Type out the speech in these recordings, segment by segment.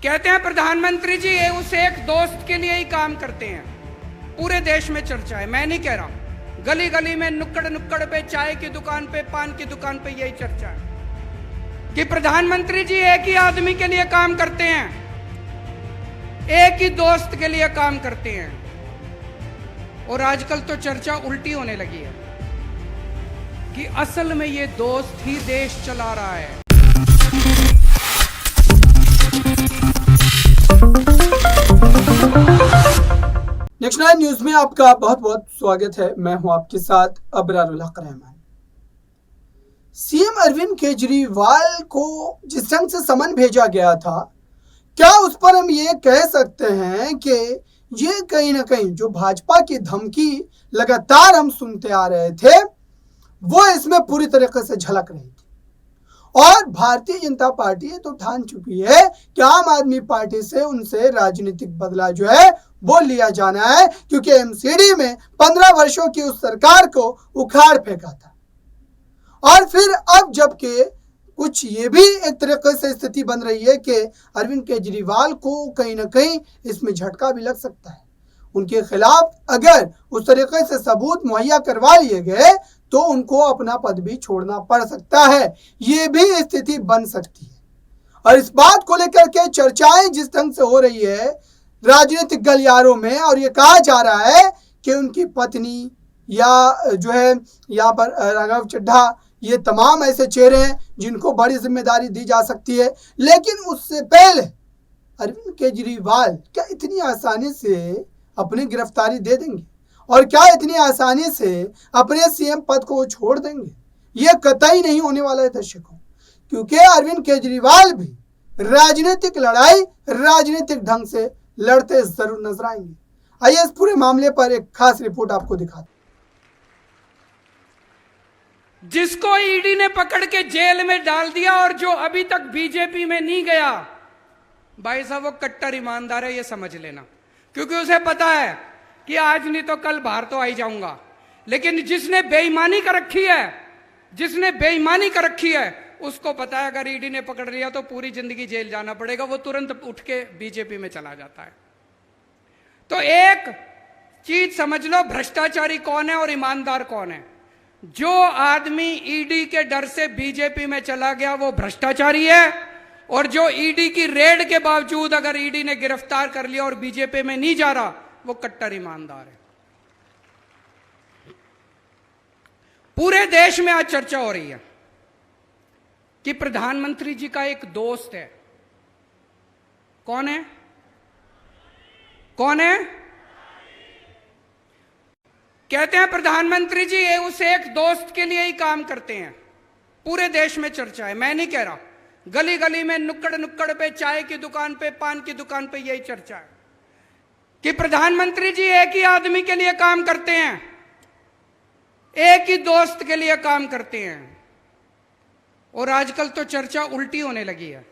कहते हैं प्रधानमंत्री जी ये उस एक दोस्त के लिए ही काम करते हैं। पूरे देश में चर्चा है, मैं नहीं कह रहा, गली गली में नुक्कड़ नुक्कड़ पे, चाय की दुकान पे, पान की दुकान पे यही चर्चा है कि प्रधानमंत्री जी एक ही आदमी के लिए काम करते हैं, एक ही दोस्त के लिए काम करते हैं। और आजकल तो चर्चा उल्टी होने लगी है कि असल में ये दोस्त ही देश चला रहा है। नेक्स्ट 9 न्यूज में आपका बहुत बहुत स्वागत है। मैं हूं आपके साथ अबरारुल हक रहमान। सीएम अरविंद केजरीवाल को जिस ढंग से समन भेजा गया था, क्या उस पर हम ये कह सकते हैं कि ये कहीं ना कहीं जो भाजपा की धमकी लगातार हम सुनते आ रहे थे, वो इसमें पूरी तरीके से झलक रही थी। और भारतीय जनता पार्टी तो ठान चुकी है कि आम आदमी पार्टी से उनसे राजनीतिक बदला जो है वो लिया जाना है, क्योंकि एमसीडी में 15 वर्षों की उस सरकार को उखाड़ फेंका था। और फिर अब जबकि कुछ ये भी एक तरीके से स्थिति बन रही है कि अरविंद केजरीवाल को कहीं ना कहीं इसमें झटका भी लग सकता है। उनके खिलाफ अगर उस तरीके से सबूत मुहैया करवा लिए गए तो उनको अपना पद भी छोड़ना पड़ सकता है। ये भी स्थिति बन सकती है। और इस बात को लेकर के चर्चाएं जिस ढंग से हो रही है राजनीतिक गलियारों में, और ये कहा जा रहा है कि उनकी पत्नी या जो है यहाँ पर राघव चड्ढा, ये तमाम ऐसे चेहरे हैं जिनको बड़ी जिम्मेदारी दी जा सकती है। लेकिन उससे पहले अरविंद केजरीवाल क्या इतनी आसानी से अपनी गिरफ्तारी दे देंगे और क्या इतनी आसानी से अपने सीएम पद को छोड़ देंगे? ये कतई नहीं होने वाला है दर्शकों, क्योंकि अरविंद केजरीवाल भी राजनीतिक लड़ाई राजनीतिक ढंग से लड़ते जरूर नजर आएंगे। आइए इस पूरे मामले पर एक खास रिपोर्ट आपको दिखाते। जिसको ईडी ने पकड़ के जेल में डाल दिया और जो अभी तक बीजेपी में नहीं गया, भाई साहब वो कट्टर ईमानदार है, ये समझ लेना। क्योंकि उसे पता है कि आज नहीं तो कल बाहर तो आ ही जाऊंगा। लेकिन जिसने बेईमानी कर रखी है उसको पता है अगर ईडी ने पकड़ लिया तो पूरी जिंदगी जेल जाना पड़ेगा। वो तुरंत उठ के बीजेपी में चला जाता है। तो एक चीज समझ लो, भ्रष्टाचारी कौन है और ईमानदार कौन है। जो आदमी ईडी के डर से बीजेपी में चला गया वो भ्रष्टाचारी है, और जो ईडी की रेड के बावजूद अगर ईडी ने गिरफ्तार कर लिया और बीजेपी में नहीं जा रहा, वो कट्टर ईमानदार है। पूरे देश में आज चर्चा हो रही है कि प्रधानमंत्री जी का एक दोस्त है। कौन है? कहते हैं प्रधानमंत्री जी ये उस एक दोस्त के लिए ही काम करते हैं। पूरे देश में चर्चा है, मैं नहीं कह रहा, गली गली में नुक्कड़ नुक्कड़ पे, चाय की दुकान पे, पान की दुकान पे यही चर्चा है कि प्रधानमंत्री जी एक ही आदमी के लिए काम करते हैं, एक ही दोस्त के लिए काम करते हैं। और आजकल तो चर्चा उल्टी होने लगी है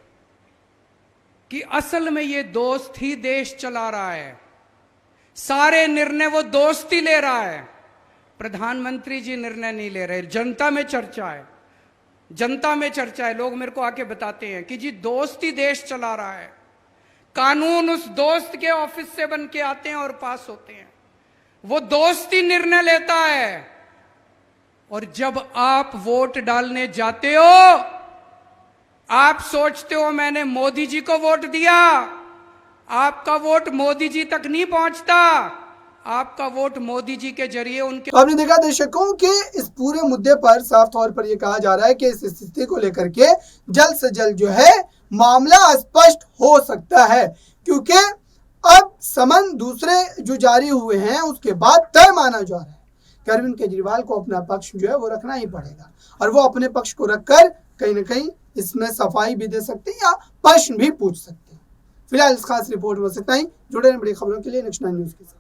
कि असल में ये दोस्त ही देश चला रहा है, सारे निर्णय वो दोस्त ही ले रहा है। प्रधानमंत्री जी निर्णय नहीं ले रहे। जनता में चर्चा है। लोग मेरे को आके बताते हैं कि जी दोस्त ही देश चला रहा है, कानून उस दोस्त के ऑफिस से बन के आते हैं और पास होते हैं, वो दोस्त ही निर्णय लेता है। और जब आप वोट डालने जाते हो, आप सोचते हो मैंने मोदी जी को वोट दिया, आपका वोट मोदी जी तक नहीं पहुंचता, आपका वोट मोदी जी के जरिए उनके। तो आपने देखा दर्शकों कि इस पूरे मुद्दे पर साफ तौर पर यह कहा जा रहा है कि इस स्थिति को लेकर के जल्द से जल्द जो है मामला स्पष्ट हो सकता है, क्योंकि अब समन दूसरे जो जारी हुए हैं उसके बाद तय माना जा रहा है कि अरविंद केजरीवाल को अपना पक्ष जो है वो रखना ही पड़ेगा, और वो अपने पक्ष को रखकर कहीं ना कहीं इसमें सफाई भी दे सकते हैं या प्रश्न भी पूछ सकते हैं। फिलहाल इस खास रिपोर्ट में बस इतना ही। जुड़े रहें बड़ी खबरों के लिए नेक्स्ट 9 न्यूज के साथ।